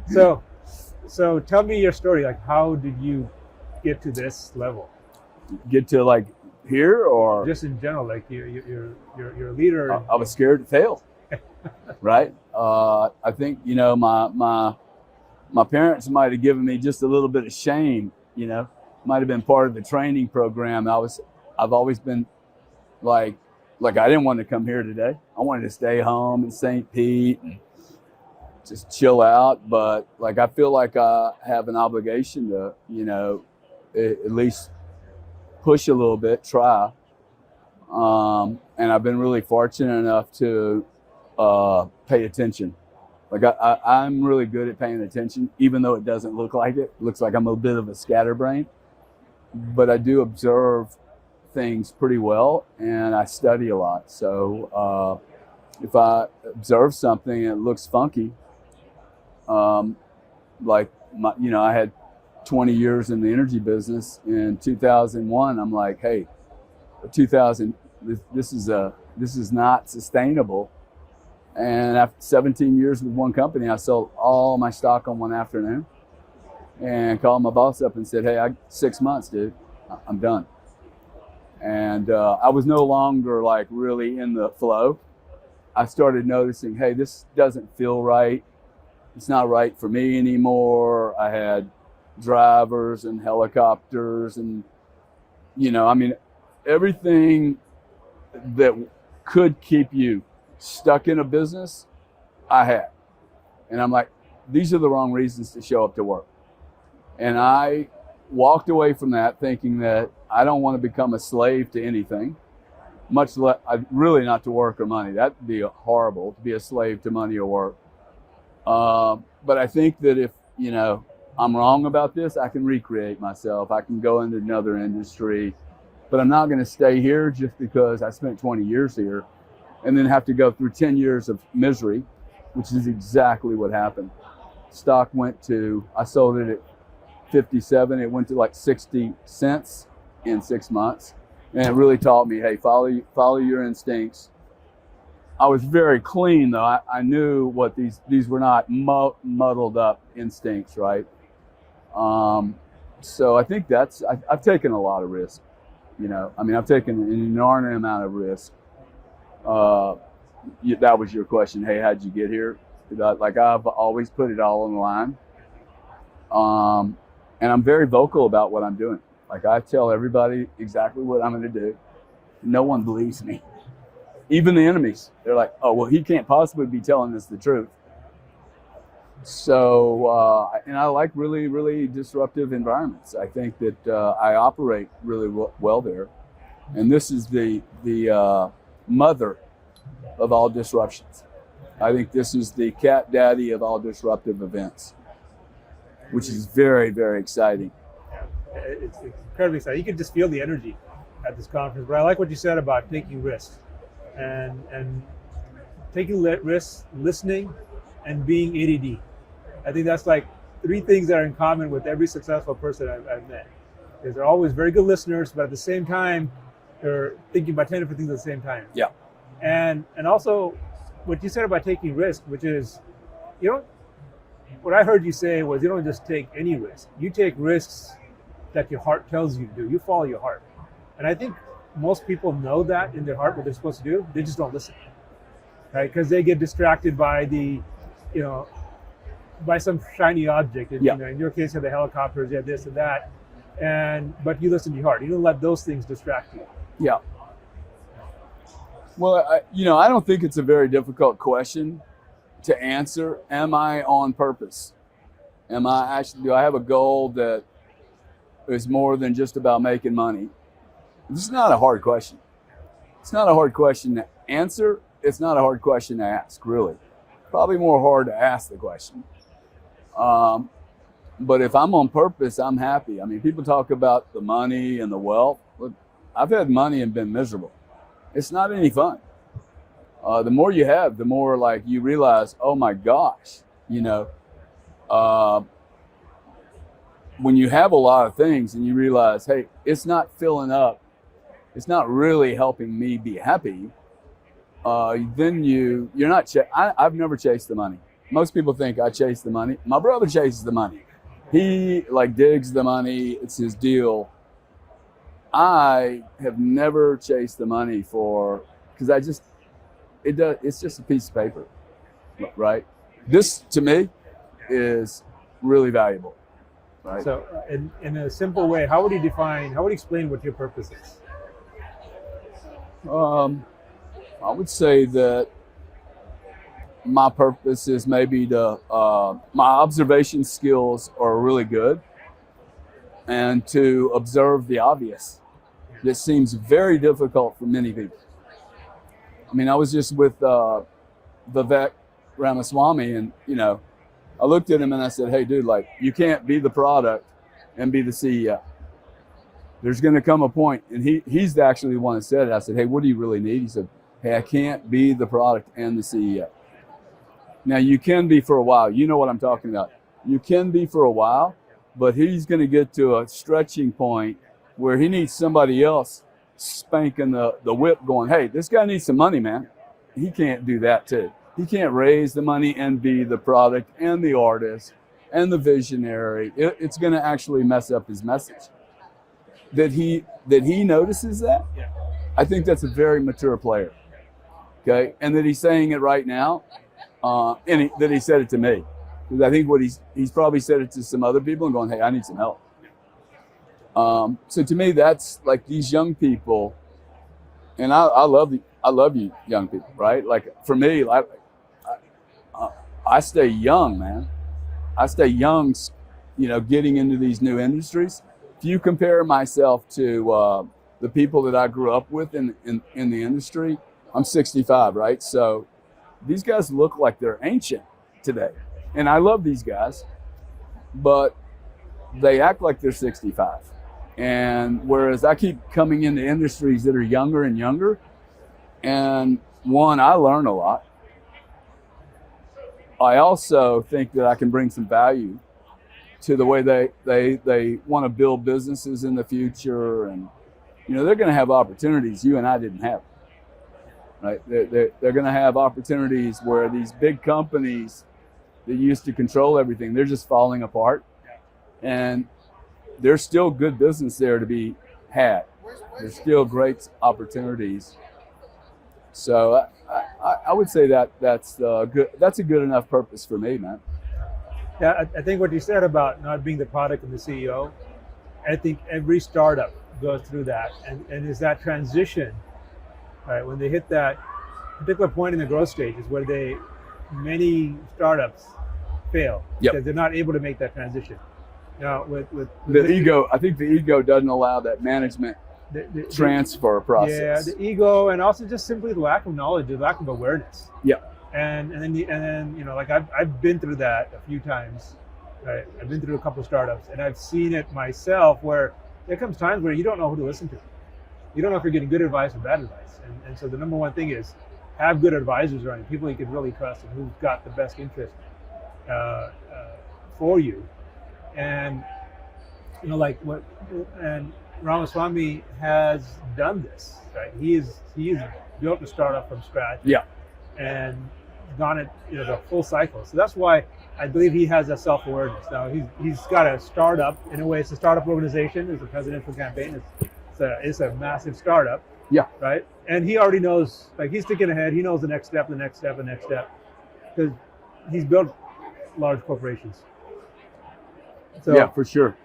So tell me your story. Like, how did you get to this level? Get to like here, or Just in general, like you're a leader. I was scared to fail, right? I think, you know, my parents might have given me just a little bit of shame, you know, might have been part of the training program. I've always been like I didn't want to come here today. I wanted to stay home in St. Pete and just chill out. But like, I feel like I have an obligation to, you know, at least push a little bit, try. And I've been really fortunate enough to pay attention. Like I'm really good at paying attention, even though it doesn't look like it. It looks like I'm a bit of a scatterbrain, but I do observe things pretty well, and I study a lot. So if I observe something and it looks funky, like you know, I had 20 years in the energy business. In 2001, I'm like, hey, 2000, this is not sustainable. And after 17 years with one company, I sold all my stock on one afternoon and called my boss up and said, hey, 6 months, dude, I'm done. And I was no longer like really in the flow. I started noticing, hey, this doesn't feel right. It's not right for me anymore. I had drivers and helicopters and, you know, I mean, everything that could keep you stuck in a business, I had. And I'm like, these are the wrong reasons to show up to work. And I walked away from that thinking that I don't want to become a slave to anything, much less, really not to work or money. That'd be horrible, to be a slave to money or work. But I think that if, you know, I'm wrong about this, I can recreate myself. I can go into another industry, but I'm not going to stay here just because I spent 20 years here and then have to go through 10 years of misery, which is exactly what happened. Stock went to, I sold it at 57. It went to like 60 cents in 6 months. And it really taught me, hey, follow your instincts. I was very clean though. I knew what these were not muddled up instincts, right? So I think I've taken a lot of risk, you know. I mean, I've taken an inordinate amount of risk. That was your question. Hey, how'd you get here? Like, I've always put it all on the line. And I'm very vocal about what I'm doing. Like, I tell everybody exactly what I'm going to do. No one believes me. Even the enemies. They're like, oh, well, he can't possibly be telling us the truth. So, and I like really, really disruptive environments. I think that I operate really well there. And this is the mother of all disruptions. I think this is the cat daddy of all disruptive events, which is very, very exciting. Yeah, it's incredibly exciting. You can just feel the energy at this conference. But I like what you said about taking risks and taking risks, listening, and being ADD. I think that's like three things that are in common with every successful person I've met. Is they're always very good listeners, but at the same time, they're thinking about 10 different things at the same time. Yeah. And also, what you said about taking risk, which is, you know, what I heard you say was you don't just take any risk. You take risks that your heart tells you to do. You follow your heart. And I think most people know that in their heart what they're supposed to do. They just don't listen, right? Because they get distracted by the, you know, by some shiny object. Yeah. You know, in your case, you had the helicopters, you had this and that. But you listen to your heart. You don't let those things distract you. Yeah. Well, I don't think it's a very difficult question to answer. Am I on purpose? Do I have a goal that is more than just about making money? This is not a hard question. It's not a hard question to answer. It's not a hard question to ask, really. Probably more hard to ask the question. But if I'm on purpose, I'm happy. I mean, people talk about the money and the wealth. Look, I've had money and been miserable. It's not any fun. The more you have, the more like you realize, oh my gosh, you know, when you have a lot of things and you realize, hey, it's not filling up, it's not really helping me be happy, then you're not, I've never chased the money. most people think I chase the money. My brother chases the money. He like digs the money. It's his deal. I have never chased the money because it's just a piece of paper, right? This to me is really valuable, right? So, in a simple way, how would you explain what your purpose is? I would say that my purpose is maybe my observation skills are really good, and to observe the obvious. This seems very difficult for many people. I mean, I was just with Vivek Ramaswamy, and I looked at him and I said, "Hey, dude, like you can't be the product and be the CEO. There's going to come a point," and he's actually the one that said it. I said, "Hey, what do you really need?" He said, "Hey, I can't be the product and the CEO." Now you can be for a while. You know what I'm talking about. You can be for a while, but he's going to get to a stretching point where he needs somebody else spanking the whip going, "Hey, this guy needs some money, man." He can't do that too. He can't raise the money and be the product and the artist and the visionary. It's going to actually mess up his message. That he notices that, Yeah. I think that's a very mature player. Okay, and that he's saying it right now, and that he said it to me. Because I think he's probably said it to some other people and going, "Hey, I need some help." So to me, that's like these young people, and I love you young people, right? Like for me, I stay young, man. I stay young, getting into these new industries. If you compare myself to the people that I grew up with in the industry, I'm 65, right? So these guys look like they're ancient today. And I love these guys, but they act like they're 65. And whereas I keep coming into industries that are younger and younger, and one, I learn a lot. I also think that I can bring some value to the way they want to build businesses in the future. And, they're going to have opportunities you and I didn't have, right? They're going to have opportunities where these big companies that used to control everything, they're just falling apart. And there's still good business there to be had. There's still great opportunities. So I would say that's good. That's a good enough purpose for me, man. Yeah, I think what you said about not being the product and the CEO, I think every startup goes through that, and is that transition, right? When they hit that particular point in the growth stage is where many startups fail because they're not able to make that transition. Now, with the ego, I think the ego doesn't allow that management transfer process. Yeah, the ego, and also just simply the lack of knowledge, the lack of awareness. Yeah. And then like I've been through that a few times. Right? I've been through a couple of startups, and I've seen it myself where there comes times where you don't know who to listen to. You don't know if you're getting good advice or bad advice. And so the number one thing is have good advisors around you, people you can really trust and who've got the best interest for you. And and Ramaswamy has done this, right? He's built a startup from scratch. Yeah. And gone it, the full cycle. So that's why I believe he has a self-awareness. Now he's got a startup. In a way, it's a startup organization. It's a presidential campaign. It's a massive startup. Yeah. Right. And he already knows. Like he's thinking ahead. He knows the next step, because he's built large corporations. So, yeah, for sure.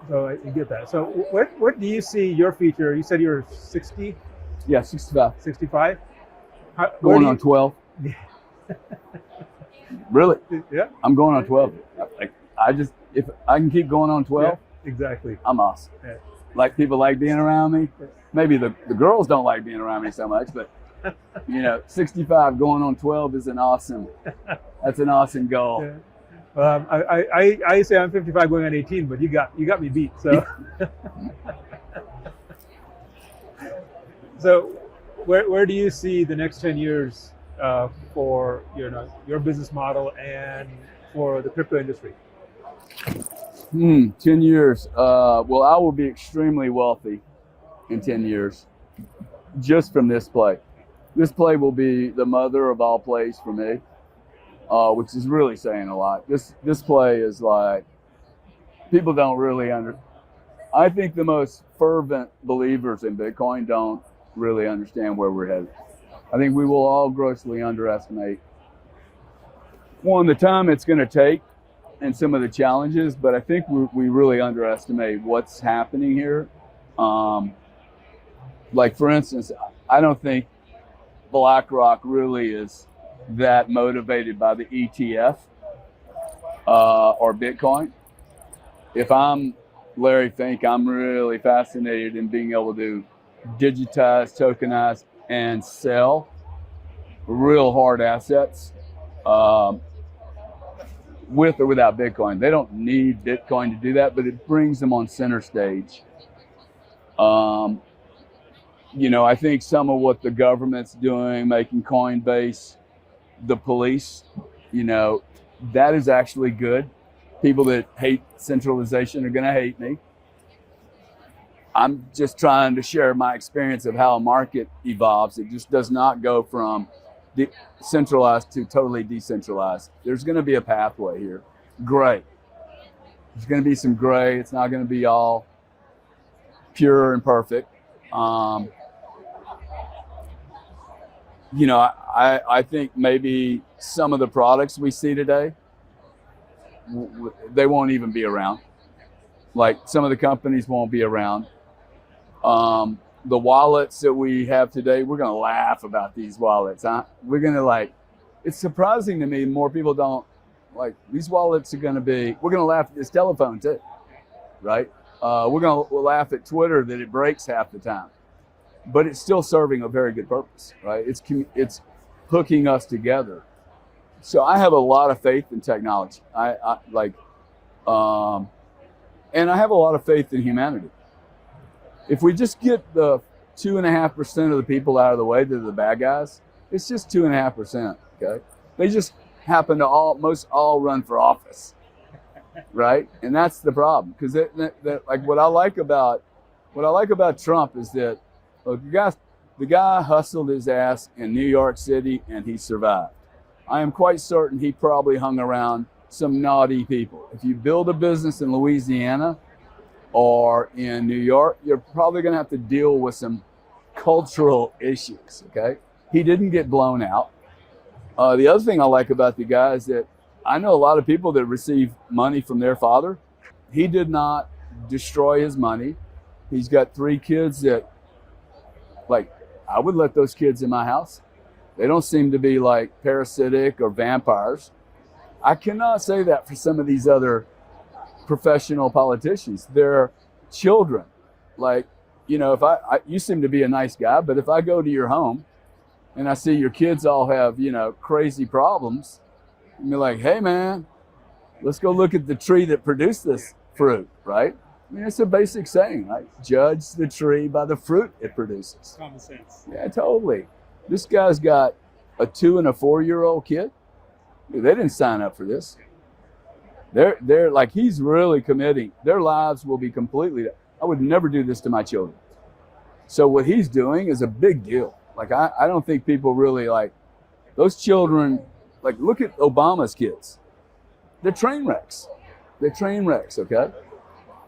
So I get that. So what do you see your future? You said you're 60? Yeah, 65. 65? Going on 12. Yeah. Really? Yeah. I'm going on 12. If I can keep going on 12, yeah, exactly. I'm awesome. Yeah. Like people like being around me. Maybe the girls don't like being around me so much, but 65 going on 12 is that's an awesome goal. Yeah. I say I'm 55 going on 18, but you got me beat. So, so where do you see the next 10 years for your business model and for the crypto industry? 10 years. Well, I will be extremely wealthy in 10 years, just from this play. This play will be the mother of all plays for me. which is really saying a lot. This play is like, people don't really I think the most fervent believers in Bitcoin don't really understand where we're headed. I think we will all grossly underestimate, one, the time it's going to take and some of the challenges, but I think we really underestimate what's happening here. Like, for instance, I don't think BlackRock really is that motivated by the ETF or Bitcoin. If I'm Larry Fink, I'm really fascinated in being able to digitize, tokenize, and sell real hard assets with or without Bitcoin. They don't need Bitcoin to do that, but it brings them on center stage. You know, I think some of what the government's doing, making Coinbase the police, you know, that is actually good. People that hate centralization are going to hate me. I'm just trying to share my experience of how a market evolves. It just does not go from centralized to totally decentralized. There's going to be a pathway here. Gray. There's going to be some gray. It's not going to be all pure and perfect. You know, I think maybe some of the products we see today, they won't even be around. Like, some of the companies won't be around. The wallets that we have today, we're going to laugh about these wallets. We're going to, like, it's surprising to me more people don't, like, these wallets are going to be, we're going to laugh at this telephone too, right? We're going to laugh at Twitter that it breaks half the time, but it's still serving a very good purpose, right? It's hooking us together. So I have a lot of faith in technology. And I have a lot of faith in humanity. If we just get the 2.5% of the people out of the way that are the bad guys, it's just 2.5%. Okay, they just happen to most all run for office, right? And that's the problem, because like what I like about Trump is that, look, the guy hustled his ass in New York City and he survived. I am quite certain he probably hung around some naughty people. If you build a business in Louisiana or in New York, you're probably going to have to deal with some cultural issues, okay? He didn't get blown out. The other thing I like about the guy is that I know a lot of people that receive money from their father. He did not destroy his money. He's got 3 kids that, like, I would let those kids in my house. They don't seem to be like parasitic or vampires. I cannot say that for some of these other professional politicians. They're children. Like, you know, if you seem to be a nice guy, but if I go to your home and I see your kids all have, you know, crazy problems, and you're like, hey man, let's go look at the tree that produced this fruit, right? I mean, it's a basic saying, right? Judge the tree by the fruit it produces. Common sense. Yeah, totally. This guy's got a 2 and a 4-year-old kid. They didn't sign up for this. They're like, he's really committing. Their lives will be completely, I would never do this to my children. So what he's doing is a big deal. Like, I don't think people really, like, those children, like, look at Obama's kids. They're train wrecks. They're train wrecks, okay?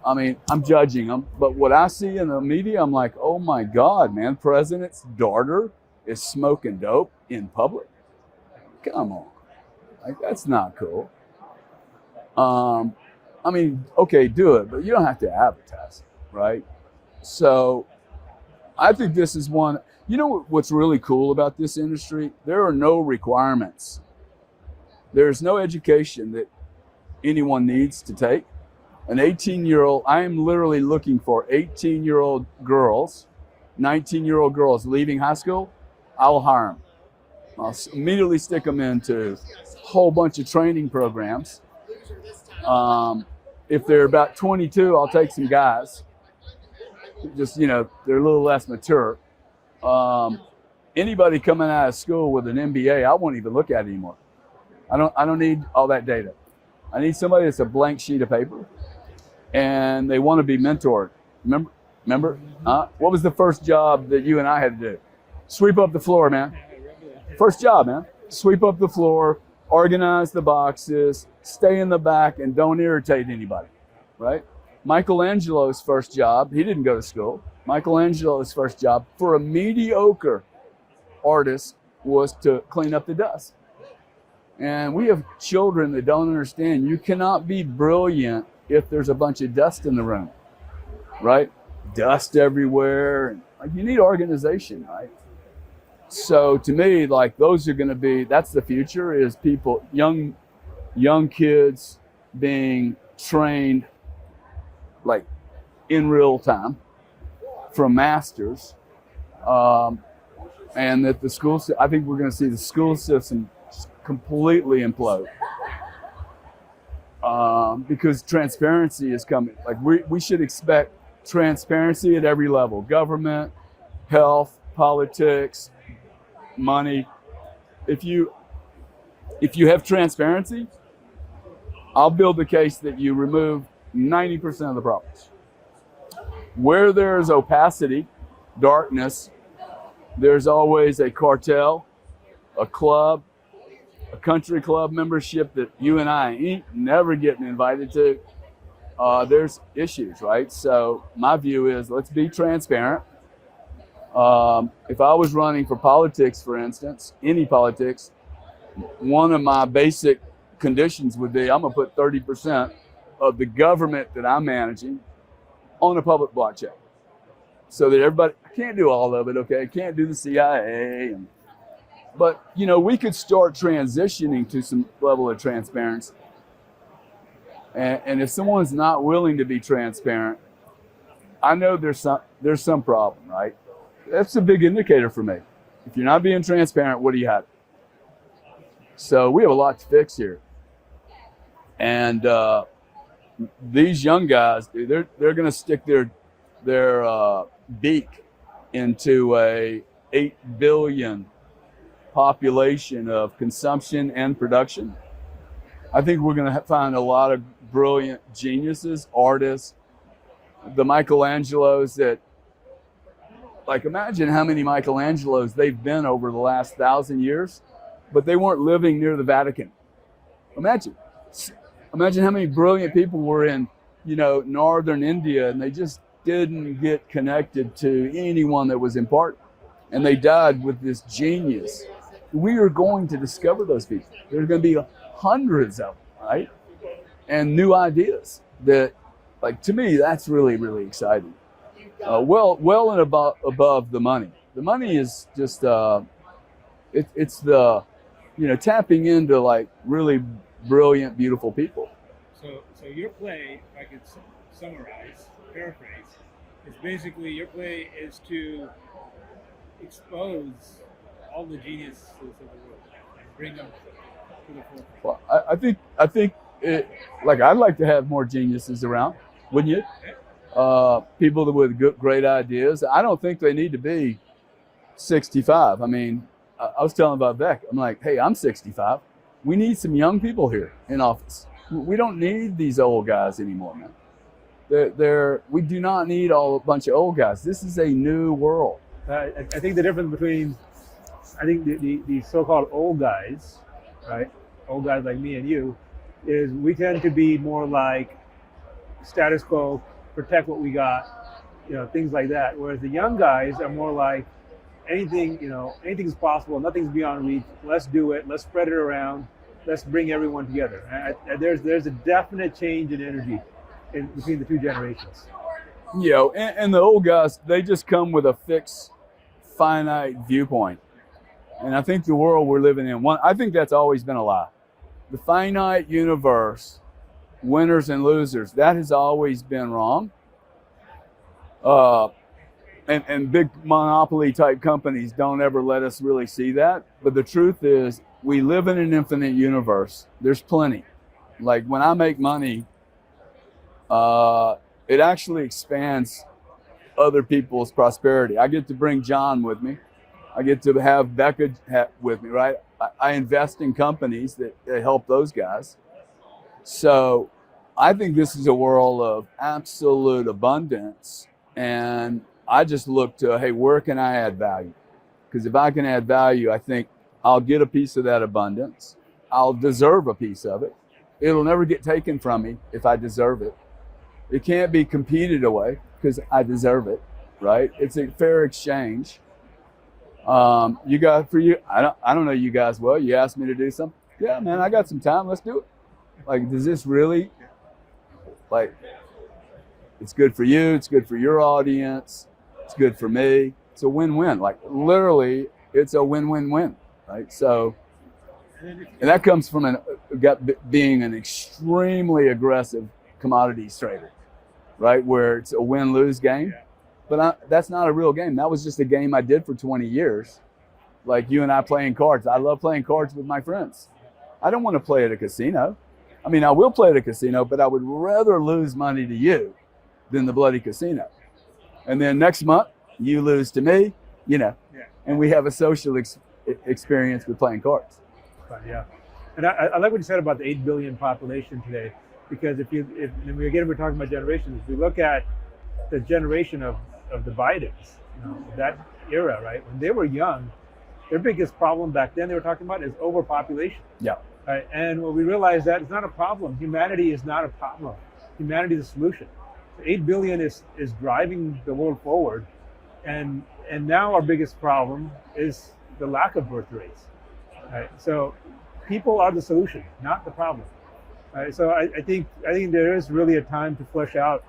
I mean, I'm judging them, but what I see in the media, I'm like, oh my God, man, president's daughter is smoking dope in public. Come on. Like, that's not cool. I mean, okay, do it, but you don't have to advertise it, right? So I think this is one, you know what's really cool about this industry? There are no requirements. There's no education that anyone needs to take. An 18-year-old, I am literally looking for 18-year-old girls, 19-year-old girls leaving high school. I'll hire them. I'll immediately stick them into a whole bunch of training programs. If they're about 22, I'll take some guys. Just, you know, they're a little less mature. Anybody coming out of school with an MBA, I won't even look at it anymore. I don't need all that data. I need somebody that's a blank sheet of paper and they want to be mentored. Remember? What was the first job that you and I had to do? Sweep up the floor, man. First job, man. Sweep up the floor, organize the boxes, stay in the back, and don't irritate anybody, right? Michelangelo's first job, he didn't go to school. Michelangelo's first job for a mediocre artist was to clean up the dust. And we have children that don't understand you cannot be brilliant if there's a bunch of dust in the room, right? Dust everywhere. Like, you need organization, right? So to me, like, those are going to be, that's the future, is people, young kids being trained like in real time from masters. And that the school, I think we're going to see the school system completely implode. Because transparency is coming. Like, we should expect transparency at every level: government, health, politics, money. If you have transparency, I'll build the case that you remove 90% of the problems. Where there's opacity, darkness, there's always a cartel, a club, a country club membership that you and I ain't never getting invited to. There's issues, right? So my view is, let's be transparent. If I was running for politics, for instance, any politics, one of my basic conditions would be I'm going to put 30% of the government that I'm managing on a public blockchain, so that everybody, I can't do all of it, okay? I can't do the CIA, but we could start transitioning to some level of transparency. And if someone's not willing to be transparent, I know there's some problem, right? That's a big indicator for me. If you're not being transparent, what do you have? So we have a lot to fix here. And these young guys, they're going to stick their beak into a 8 billion population of consumption and production. I think we're going to find a lot of brilliant geniuses, artists, the Michelangelos that, like, imagine how many Michelangelos they've been over the last 1,000 years, but they weren't living near the Vatican. Imagine how many brilliant people were in, northern India, and they just didn't get connected to anyone that was important. And they died with this genius. We are going to discover those people. There's going to be hundreds of them, right? And new ideas that, like, to me, that's really, really exciting. Well and above the money. The money is just, it's the, tapping into, like, really brilliant, beautiful people. So your play, if I could summarize, paraphrase, is basically, your play is to expose all the geniuses of the world and bring them to the forefront. Well, I think it, like, I'd like to have more geniuses around, wouldn't you? Yeah. People with great ideas. I don't think they need to be 65. I mean, I was telling about Beck, I'm like, hey, I'm 65. We need some young people here in office. We don't need these old guys anymore, man. We do not need a bunch of old guys. This is a new world. I think the difference between, the so-called old guys, right? Old guys like me and you, is we tend to be more like status quo, protect what we got, things like that. Whereas the young guys are more like anything's possible, nothing's beyond reach. Let's do it. Let's spread it around. Let's bring everyone together. There's a definite change in energy between the two generations. And the old guys, they just come with a fixed, finite viewpoint. And I think the world we're living in, I think that's always been a lie. The finite universe, winners and losers, that has always been wrong. And big monopoly type companies don't ever let us really see that. But the truth is, we live in an infinite universe. There's plenty. Like, when I make money, it actually expands other people's prosperity. I get to bring John with me. I get to have Becca with me, right? I invest in companies that help those guys. So I think this is a world of absolute abundance. And I just look to, hey, where can I add value? Because if I can add value, I think I'll get a piece of that abundance. I'll deserve a piece of it. It'll never get taken from me if I deserve it. It can't be competed away because I deserve it, right? It's a fair exchange. You guys, for you, I don't know you guys well. You asked me to do something. Yeah, man, I got some time. Let's do it. Like, does this really, like, it's good for you. It's good for your audience. It's good for me. It's a win-win. Like, literally, it's a win-win-win, right? So, and that comes from being an extremely aggressive commodities trader, right? Where it's a win-lose game. But that's not a real game. That was just a game I did for 20 years. Like you and I playing cards. I love playing cards with my friends. I don't want to play at a casino. I mean, I will play at a casino, but I would rather lose money to you than the bloody casino. And then next month, you lose to me, and we have a social experience with playing cards. Yeah. And I like what you said about the 8 billion population today, because if we're talking about generations, if we look at the generation of the Bidens, that era, right? When they were young, their biggest problem back then they were talking about is overpopulation. Yeah. Right? And when we realized that it's not a problem, humanity is not a problem. Humanity is a solution. 8 billion is driving the world forward, and now our biggest problem is the lack of birth rates. Right? So people are the solution, not the problem. Right? So I think there is really a time to flesh out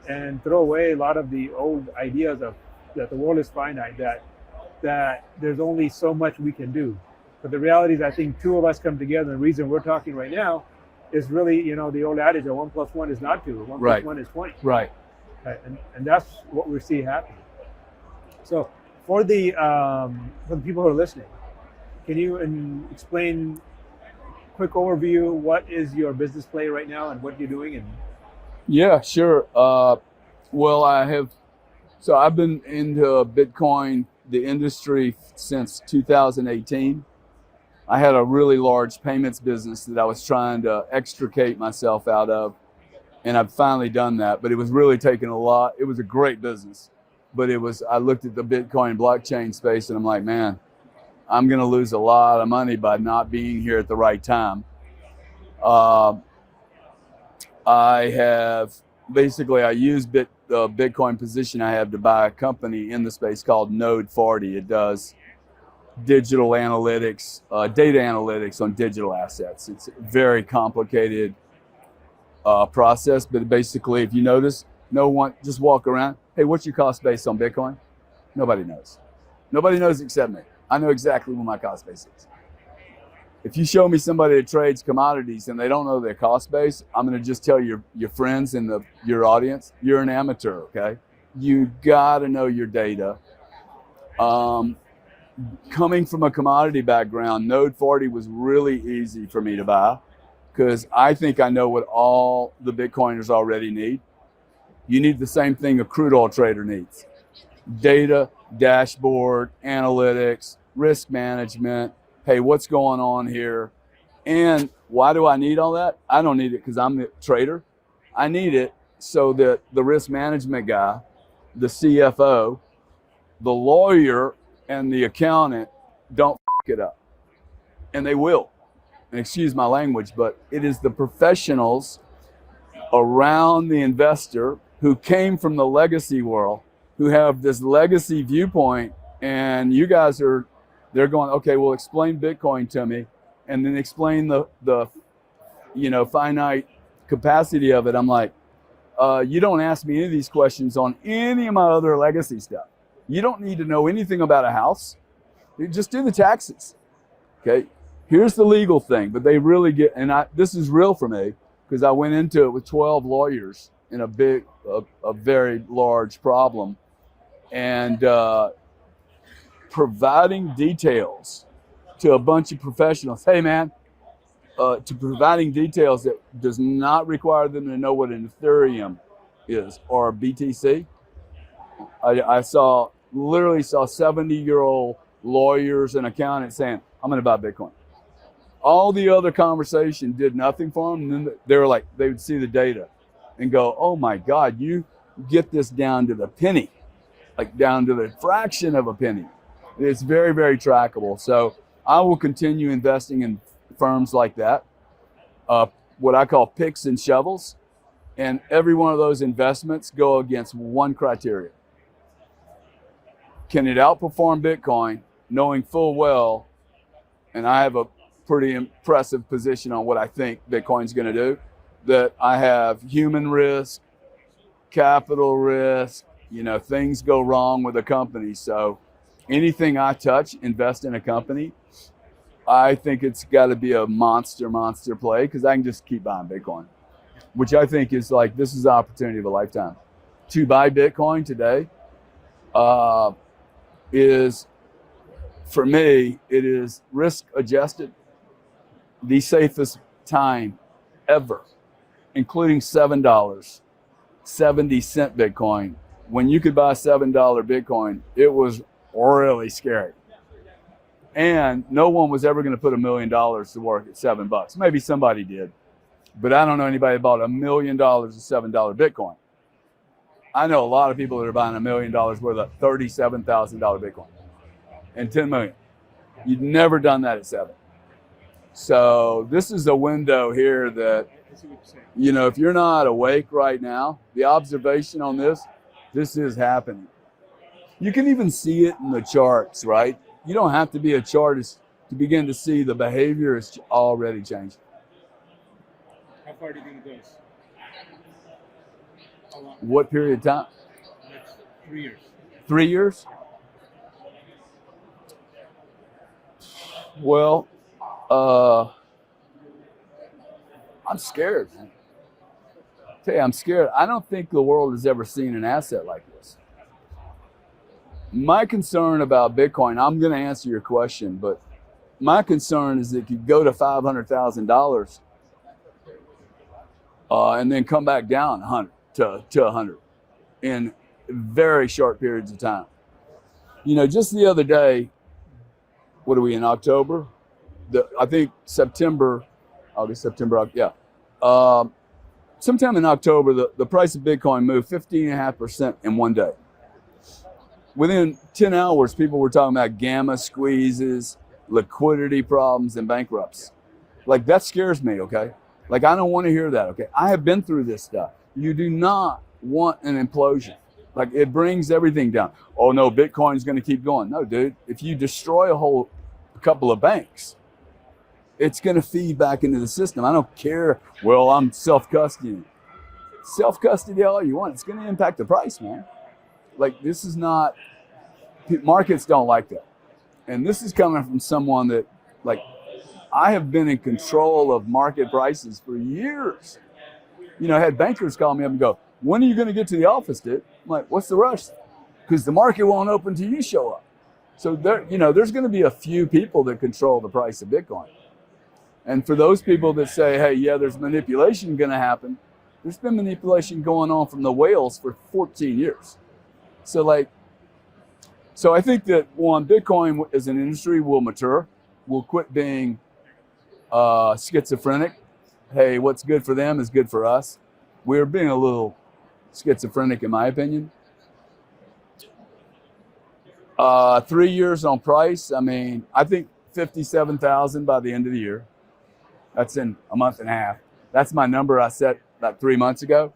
and throw away a lot of the old ideas of that the world is finite, that there's only so much we can do. But the reality is, I think two of us come together. The reason we're talking right now is really, the old adage of 1 + 1 is not 2. 1 + 1 is 20. Right. And that's what we see happening. So for the people who are listening, can you explain, quick overview, what is your business play right now and what you're doing? Yeah, sure. Well, I've been into Bitcoin, the industry, since 2018. I had a really large payments business that I was trying to extricate myself out of, and I've finally done that, but it was really taking a lot. It was a great business, but I looked at the Bitcoin blockchain space and I'm like, man, I'm going to lose a lot of money by not being here at the right time. I use the Bitcoin position I have to buy a company in the space called Node 40. It does digital analytics, data analytics on digital assets. It's a very complicated process, but basically, if you notice, no one just walk around. Hey, what's your cost base on Bitcoin? Nobody knows. Nobody knows except me. I know exactly what my cost base is. If you show me somebody that trades commodities and they don't know their cost base, I'm going to just tell your friends and your audience, you're an amateur, okay? You got to know your data. Coming from a commodity background, Node 40 was really easy for me to buy because I think I know what all the Bitcoiners already need. You need the same thing a crude oil trader needs. Data, dashboard, analytics, risk management. Hey, what's going on here? And why do I need all that? I don't need it because I'm the trader. I need it so that the risk management guy, the CFO, the lawyer, and the accountant don't f it up. And they will. And excuse my language, but it is the professionals around the investor who came from the legacy world, who have this legacy viewpoint, and you guys they're going, okay, well, explain Bitcoin to me, and then explain the finite capacity of it. I'm like, you don't ask me any of these questions on any of my other legacy stuff. You don't need to know anything about a house. You just do the taxes. Okay, here's the legal thing, but they really get, and this is real for me because I went into it with 12 lawyers in a very large problem, and providing details to a bunch of professionals. Hey, man, to providing details that does not require them to know what an Ethereum is or a BTC. I literally saw 70-year-old lawyers and accountants saying, I'm going to buy Bitcoin. All the other conversation did nothing for them. And then they would see the data and go, oh my God, you get this down to the penny, like down to the fraction of a penny. It's very, very trackable. So I will continue investing in firms like that, what I call picks and shovels. And every one of those investments go against one criteria. Can it outperform Bitcoin, knowing full well, and I have a pretty impressive position on what I think Bitcoin's going to do, that I have human risk, capital risk, things go wrong with a company. So anything I touch, invest in a company, I think it's got to be a monster play, because I can just keep buying Bitcoin, which I think is like, this is the opportunity of a lifetime. To buy Bitcoin today is, for me, it is risk adjusted, the safest time ever, including $7.70 Bitcoin. When you could buy $7 Bitcoin, it was really scary. And no one was ever going to put $1 million to work at $7. Maybe somebody did, but I don't know anybody that bought $1 million of $7 Bitcoin. I know a lot of people that are buying $1 million worth of $37,000 Bitcoin and 10 million. You'd never done that at 7. So this is a window here that, if you're not awake right now, the observation on this is happening. You can even see it in the charts, right? You don't have to be a chartist to begin to see the behavior is already changing. How far do you think it goes? What period of time? Next 3 years. 3 years? Well, I'm scared, man. Tell you, I'm scared. I don't think the world has ever seen an asset like this. My concern about Bitcoin, I'm going to answer your question, but my concern is that it could go to $500,000 and then come back down 100 to 100 in very short periods of time. Just the other day, what are we in, October? I think September, yeah. Sometime in October, the price of Bitcoin moved 15.5% in one day. Within 10 hours, people were talking about gamma squeezes, liquidity problems, and bankrupts. Like, that scares me, okay? Like, I don't want to hear that, okay? I have been through this stuff. You do not want an implosion. Like, it brings everything down. Oh no, Bitcoin's going to keep going. No, dude, if you destroy a couple of banks, it's going to feed back into the system. I don't care. Well, I'm self-custody. Self-custody all you want. It's going to impact the price, man. Like, this is not, markets don't like that. And this is coming from someone that, like, I have been in control of market prices for years. I had bankers call me up and go, when are you going to get to the office, dude? I'm like, what's the rush? Because the market won't open till you show up. So there's going to be a few people that control the price of Bitcoin. And for those people that say, hey, yeah, there's manipulation going to happen, there's been manipulation going on from the whales for 14 years. So I think that, one, Bitcoin as an industry will mature. We'll quit being schizophrenic. Hey, what's good for them is good for us. We're being a little schizophrenic, in my opinion. 3 years on price. I mean, I think 57,000 by the end of the year. That's in a month and a half. That's my number I set about 3 months ago.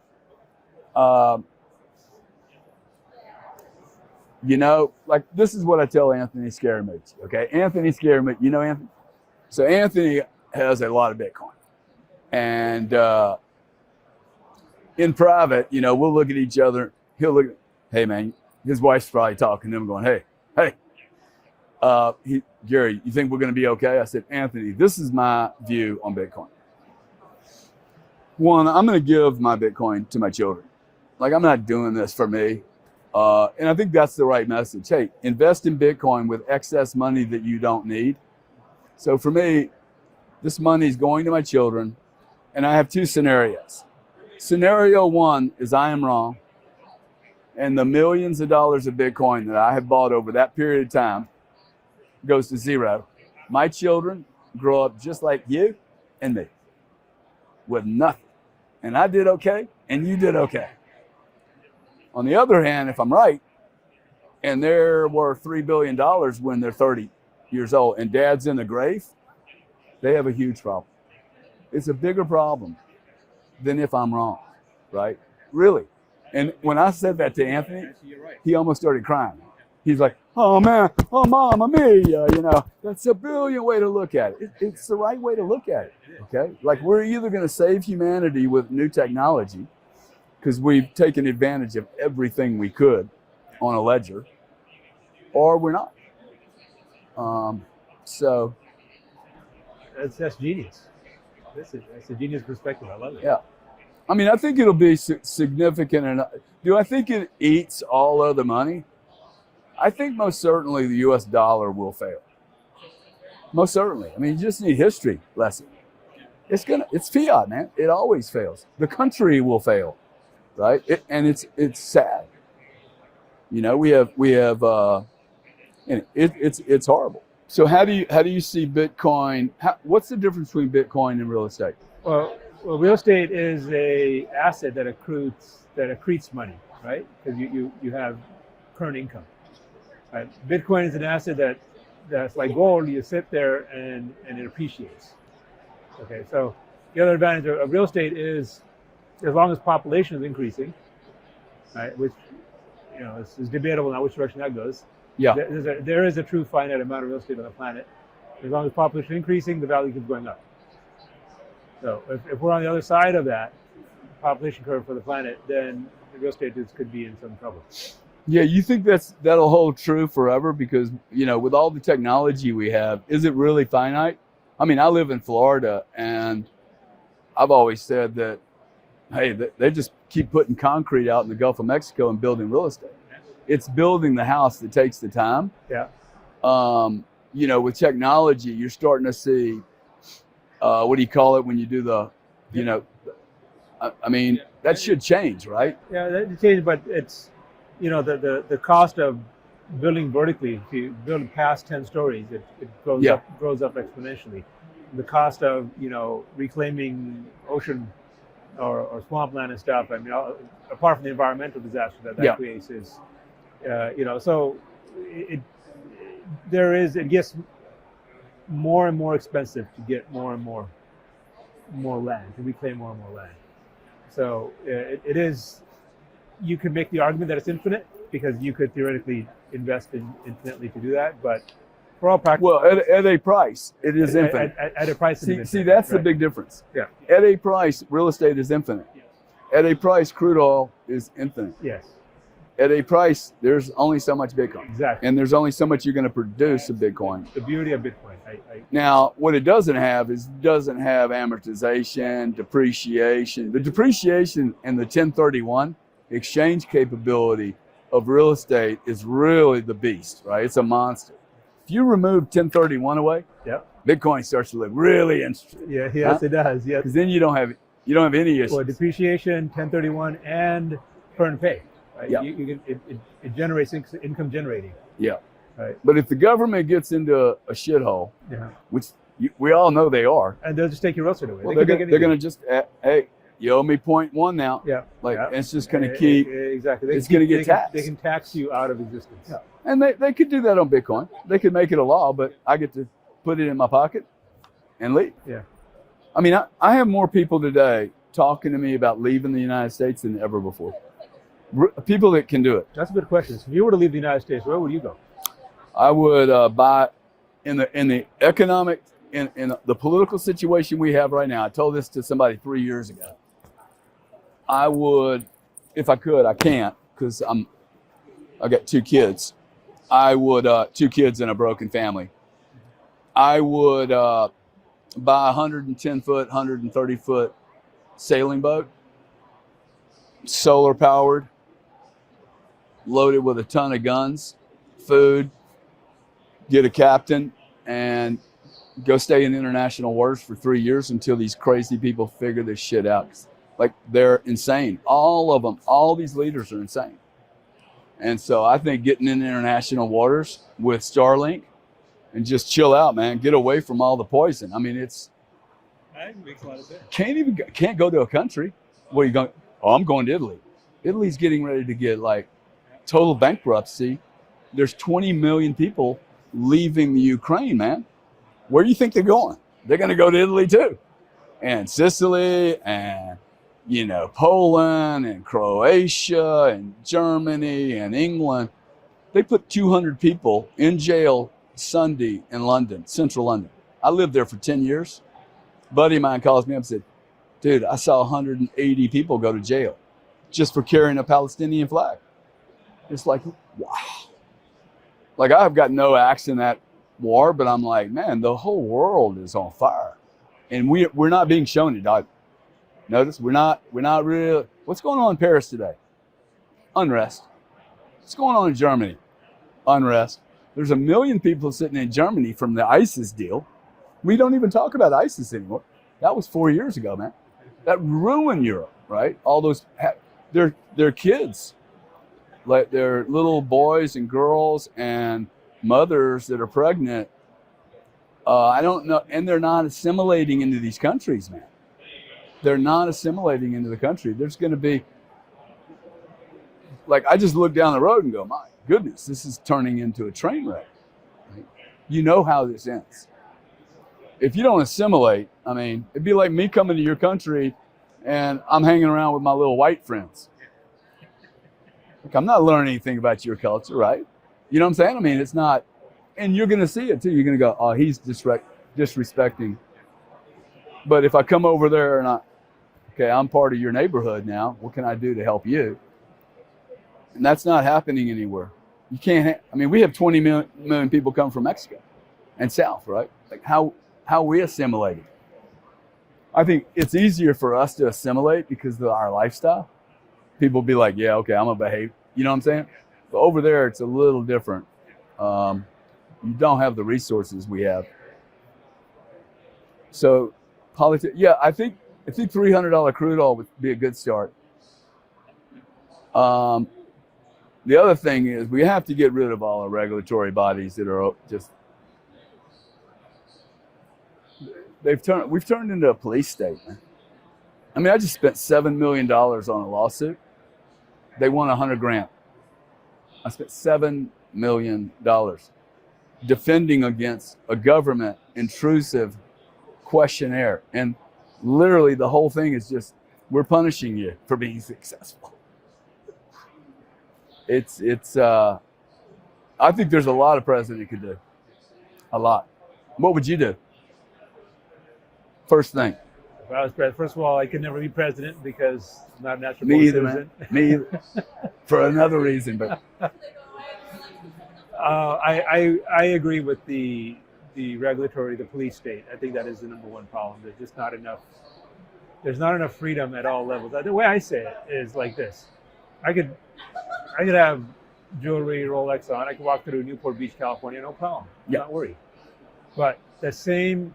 Like, this is what I tell Anthony Scaramucci, okay? Anthony Scaramucci, Anthony? So Anthony has a lot of Bitcoin. And in private, we'll look at each other. He'll look at, hey, man, his wife's probably talking to him going, hey, Gary, you think we're going to be okay? I said, Anthony, this is my view on Bitcoin. One, I'm going to give my Bitcoin to my children. Like, I'm not doing this for me. And I think that's the right message. Hey, invest in Bitcoin with excess money that you don't need. So for me, this money is going to my children. And I have two scenarios. Scenario one is I am wrong. And the millions of dollars of Bitcoin that I have bought over that period of time goes to zero. My children grow up just like you and me with nothing. And I did okay, and you did okay. On the other hand, if I'm right, and they're worth $3 billion when they're 30 years old, and dad's in the grave, they have a huge problem. It's a bigger problem than if I'm wrong, right? Really. And when I said that to Anthony, he almost started crying. He's like, oh man, oh mama mia, that's a brilliant way to look at it. It's the right way to look at it, okay? Like we're either gonna save humanity with new technology, because we've taken advantage of everything we could on a ledger, or we're not. So. That's genius. That's a genius perspective. I love it. Yeah. I mean, I think it'll be significant enough. Do I think it eats all other money? I think most certainly the US dollar will fail. Most certainly. I mean, you just need history lesson. It's fiat, man. It always fails. The country will fail, right? And it's sad. We have and it's horrible. So how do you see Bitcoin? What's the difference between Bitcoin and real estate? Well, real estate is a asset that accretes money, right? Because you have current income. Right? Bitcoin is an asset that's like gold. You sit there and it appreciates. Okay, so the other advantage of real estate is, as long as population is increasing, right? Which is debatable now which direction that goes. Yeah, there is a true finite amount of real estate on the planet. As long as population is increasing, the value keeps going up. So if we're on the other side of that population curve for the planet, then the real estate could be in some trouble. Yeah, you think that'll hold true forever? Because with all the technology we have, is it really finite? I mean, I live in Florida, and I've always said that, hey, they just keep putting concrete out in the Gulf of Mexico and building real estate. It's building the house that takes the time. Yeah. With technology, you're starting to see, what do you call it when you do the, I mean, that should change, right? Yeah, that change, but it's, the cost of building vertically, if you build past 10 stories, it grows up exponentially. The cost of, reclaiming ocean or swampland and stuff, I mean, apart from the environmental disaster that creates is, so it gets more and more expensive to get more and more land, to reclaim more and more land. So it is, you could make the argument that it's infinite, because you could theoretically invest infinitely to do that, but for all practical, well, at a price, it is infinite. At a price, see, that's the big difference. Yeah. At a price, real estate is infinite. At a price, crude oil is infinite. Yes. At a price, there's only so much Bitcoin. Exactly. And there's only so much you're going to produce of Bitcoin. The beauty of Bitcoin. Now, what it doesn't have amortization, depreciation. The depreciation and the 1031 exchange capability of real estate is really the beast, right? It's a monster. If you remove 1031 away, Bitcoin starts to look really interesting. Yeah, yes, it does. Yes. Because then you don't have any issues. Well, depreciation, 1031, and current pay. Right? Yeah. It generates income generating. Yeah. Right. But if the government gets into a shithole, which we all know they are, and they'll just take your real estate away. Well, they're going to just, hey, you owe me 0.1 now. Yeah. It's just going to keep. Exactly. It's going to get taxed. They can tax you out of existence. Yeah. And they could do that on Bitcoin. They could make it a law, but I get to put it in my pocket and leave. Yeah. I mean, I have more people today talking to me about leaving the United States than ever before. People that can do it. That's a good question. So if you were to leave the United States, where would you go? I would buy in the economic, in the political situation we have right now. I told this to somebody 3 years ago. I would, if I could, I can't because I got 2 kids. I would 2 kids in a broken family. I would buy a 110-foot, 130-foot sailing boat, solar powered, loaded with a ton of guns, food, get a captain, and go stay in international waters for 3 years until these crazy people figure this shit out. Like, they're insane. All of them, all these leaders are insane. And so I think getting in international waters with Starlink and just chill out, man, get away from all the poison. I mean, it makes a lot of sense. Can't go to a country. What are you going? Oh, I'm going to Italy. Italy's getting ready to get like total bankruptcy. There's 20 million people leaving the Ukraine, man. Where do you think they're going? they're going to go to Italy too, and Sicily, and Poland, and Croatia, and Germany, and England. They put 200 people in jail Sunday in London, central London. I lived there for 10 years. A buddy of mine calls me up and said, dude, I saw 180 people go to jail just for carrying a Palestinian flag. It's like, wow. Like, I've got no axe in that war, but I'm like, man, the whole world is on fire. And we're not being shown it, dog. Notice, we're not really. What's going on in Paris today? Unrest. What's going on in Germany? Unrest. There's 1 million people sitting in Germany from the ISIS deal. We don't even talk about ISIS anymore. That was 4 years ago, man. That ruined Europe, right? All those, their kids, like their little boys and girls and mothers that are pregnant. I don't know, and they're not assimilating into these countries, man. They're not assimilating into the country. There's going to be, like, I just look down the road and go, my goodness, this is turning into a train wreck. Right? You know how this ends. If you don't assimilate, I mean, it'd be like me coming to your country and I'm hanging around with my little white friends. Like, I'm not learning anything about your culture, right? You know what I'm saying? I mean, it's not, and you're going to see it too. You're going to go, oh, he's disrespecting. But if I come over there and okay, I'm part of your neighborhood now. What can I do to help you? And that's not happening anywhere. You can't, we have 20 million people come from Mexico and South, right? Like, how we assimilated. I think it's easier for us to assimilate because of our lifestyle. People be like, yeah, okay, I'm gonna behave. You know what I'm saying? But over there, it's a little different. You don't have the resources we have. So, politics. Yeah, I think $300 crude oil would be a good start. The other thing is we have to get rid of all the regulatory bodies that are just. We've turned into a police state, man. I mean, I just spent $7 million on a lawsuit. They won $100,000. I spent $7 million defending against a government intrusive questionnaire. And literally the whole thing is just, we're punishing you for being successful. I think there's a lot a president could do. A lot. What would you do? First thing. If I was president, first of all, I could never be president because I'm not a natural Me either, citizen. man. Me either. For another reason, but I agree with the regulatory, the police state. I think that is the number one problem. There's just not enough. There's not enough freedom at all levels. The way I say it is like this: I could have jewelry, Rolex on. I could walk through Newport Beach, California, no problem. Yeah. Not worried. But the same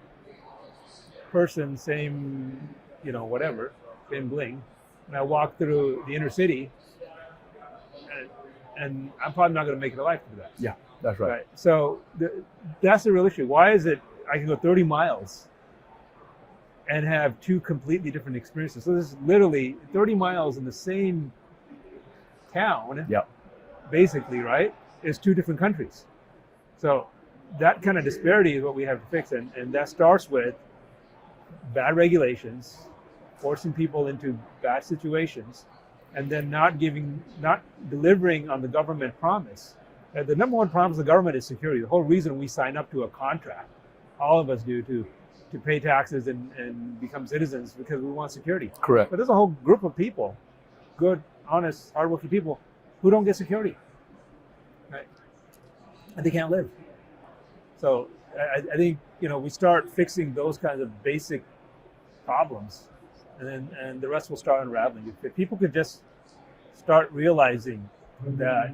person, same, whatever, same bling, and I walk through the inner city, and I'm probably not going to make it alive through that. Yeah, that's right. So that's the real issue. Why is it I can go 30 miles and have two completely different experiences? So this is literally 30 miles in the same town, Yep. basically, right, is two different countries. So that kind of disparity is what we have to fix, and that starts with bad regulations, forcing people into bad situations, and then not delivering on the government promise. The number one promise of the government is security. The whole reason we sign up to a contract, all of us do, to pay taxes and become citizens, because we want security. Correct. But there's a whole group of people, good, honest, hardworking people, who don't get security, right? And they can't live. So I think, we start fixing those kinds of basic problems, and the rest will start unraveling. If people could just start realizing that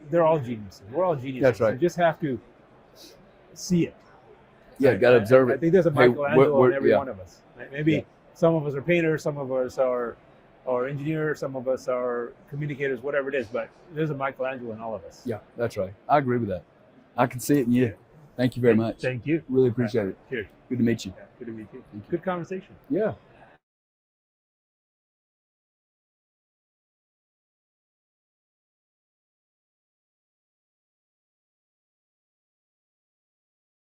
they're all geniuses. We're all geniuses. That's right. You just have to see it. Yeah, got to observe it. I think there's a Michelangelo in every yeah. one of us. Right? Maybe some of us are painters, some of us are engineers, some of us are communicators, whatever it is, but there's a Michelangelo in all of us. Yeah, that's right. I agree with that. I can see it in you. Thank you very much. Thank you. Really appreciate it. Cheers. Good to meet you. Yeah, good to meet you. Good conversation. Yeah.